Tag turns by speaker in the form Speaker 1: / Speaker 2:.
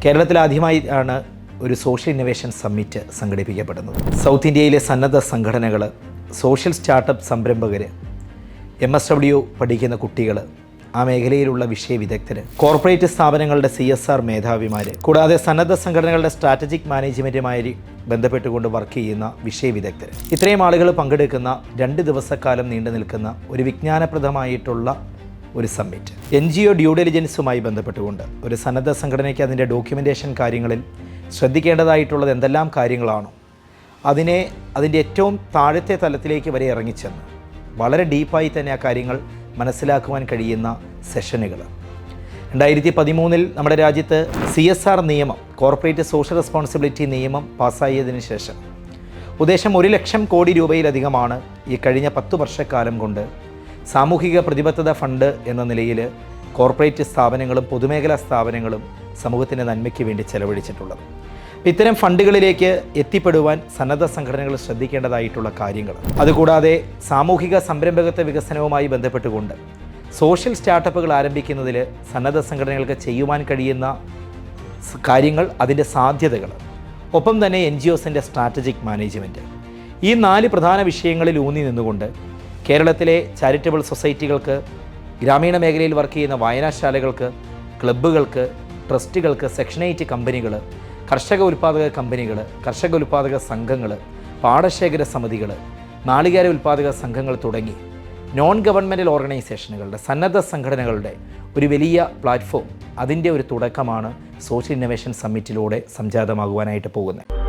Speaker 1: കേരളത്തിൽ ആദ്യമായി ആണ് ഒരു സോഷ്യൽ ഇന്നൊവേഷൻ സമ്മിറ്റ് സംഘടിപ്പിക്കപ്പെടുന്നത്. സൗത്ത് ഇന്ത്യയിലെ സന്നദ്ധ സംഘടനകൾ, സോഷ്യൽ സ്റ്റാർട്ടപ്പ് സംരംഭകർ, MSW പഠിക്കുന്ന കുട്ടികൾ, ആ മേഖലയിലുള്ള വിഷയ വിദഗ്ധർ, കോർപ്പറേറ്റ് സ്ഥാപനങ്ങളുടെ CSR മേധാവിമാർ, കൂടാതെ സന്നദ്ധ സംഘടനകളുടെ സ്ട്രാറ്റജിക് മാനേജ്മെൻറ്റുമായി ബന്ധപ്പെട്ടുകൊണ്ട് വർക്ക് ചെയ്യുന്ന വിഷയ വിദഗ്ധർ, ഇത്രയും ആളുകൾ പങ്കെടുക്കുന്ന 2 ദിവസക്കാലം നീണ്ടു നിൽക്കുന്ന ഒരു വിജ്ഞാനപ്രദമായിട്ടുള്ള ഒരു സമ്മിറ്റ്. NGO ഡ്യൂ ഡെലിജൻസുമായി ബന്ധപ്പെട്ടുകൊണ്ട് ഒരു സന്നദ്ധ സംഘടനയ്ക്ക് അതിൻ്റെ ഡോക്യുമെൻറ്റേഷൻ കാര്യങ്ങളിൽ ശ്രദ്ധിക്കേണ്ടതായിട്ടുള്ളത് എന്തെല്ലാം കാര്യങ്ങളാണോ അതിൻ്റെ ഏറ്റവും താഴത്തെ തലത്തിലേക്ക് വരെ ഇറങ്ങിച്ചെന്ന് വളരെ ഡീപ്പായി തന്നെ ആ കാര്യങ്ങൾ മനസ്സിലാക്കുവാൻ കഴിയുന്ന സെഷനുകൾ. 2013 നമ്മുടെ രാജ്യത്ത് CSR നിയമം, കോർപ്പറേറ്റ് സോഷ്യൽ റെസ്പോൺസിബിലിറ്റി നിയമം പാസ്സായതിനു ശേഷം ഉദ്ദേശം 1 ലക്ഷം കോടി രൂപയിലധികമാണ് ഈ കഴിഞ്ഞ 10 വർഷക്കാലം കൊണ്ട് സാമൂഹിക പ്രതിബദ്ധത ഫണ്ട് എന്ന നിലയിൽ കോർപ്പറേറ്റ് സ്ഥാപനങ്ങളും പൊതുമേഖലാ സ്ഥാപനങ്ങളും സമൂഹത്തിൻ്റെ നന്മയ്ക്ക് വേണ്ടി ചെലവഴിച്ചിട്ടുള്ളത്. ഇത്തരം ഫണ്ടുകളിലേക്ക് എത്തിപ്പെടുവാൻ സന്നദ്ധ സംഘടനകൾ ശ്രദ്ധിക്കേണ്ടതായിട്ടുള്ള കാര്യങ്ങൾ, അതുകൂടാതെ സാമൂഹിക സംരംഭകത്വ വികസനവുമായി ബന്ധപ്പെട്ടുകൊണ്ട് സോഷ്യൽ സ്റ്റാർട്ടപ്പുകൾ ആരംഭിക്കുന്നതിൽ സന്നദ്ധ സംഘടനകൾക്ക് ചെയ്യുവാൻ കഴിയുന്ന കാര്യങ്ങൾ, അതിൻ്റെ സാധ്യതകൾ, ഒപ്പം തന്നെ NGOസിൻ്റെ സ്ട്രാറ്റജിക് മാനേജ്മെൻറ്റ്, ഈ 4 പ്രധാന വിഷയങ്ങളിൽ ഊന്നി നിന്നുകൊണ്ട് കേരളത്തിലെ ചാരിറ്റബിൾ സൊസൈറ്റികൾക്ക്, ഗ്രാമീണ മേഖലയിൽ വർക്ക് ചെയ്യുന്ന വായനാശാലകൾക്ക്, ക്ലബ്ബുകൾക്ക്, ട്രസ്റ്റുകൾക്ക്, സെക്ഷൻ 8 കമ്പനികൾ, കർഷക ഉൽപ്പാദക കമ്പനികൾ, കർഷക ഉൽപ്പാദക സംഘങ്ങൾ, പാടശേഖര സമിതികൾ, നാളികേര ഉൽപ്പാദക സംഘങ്ങൾ തുടങ്ങി നോൺ ഗവൺമെൻറ്റൽ ഓർഗനൈസേഷനുകളുടെ, സന്നദ്ധ സംഘടനകളുടെ ഒരു വലിയ പ്ലാറ്റ്ഫോം, അതിൻ്റെ ഒരു തുടക്കമാണ് സോഷ്യൽ ഇന്നൊവേഷൻ സമ്മിറ്റിലൂടെ സംജാതമാകുവാനായിട്ട് പോകുന്നത്.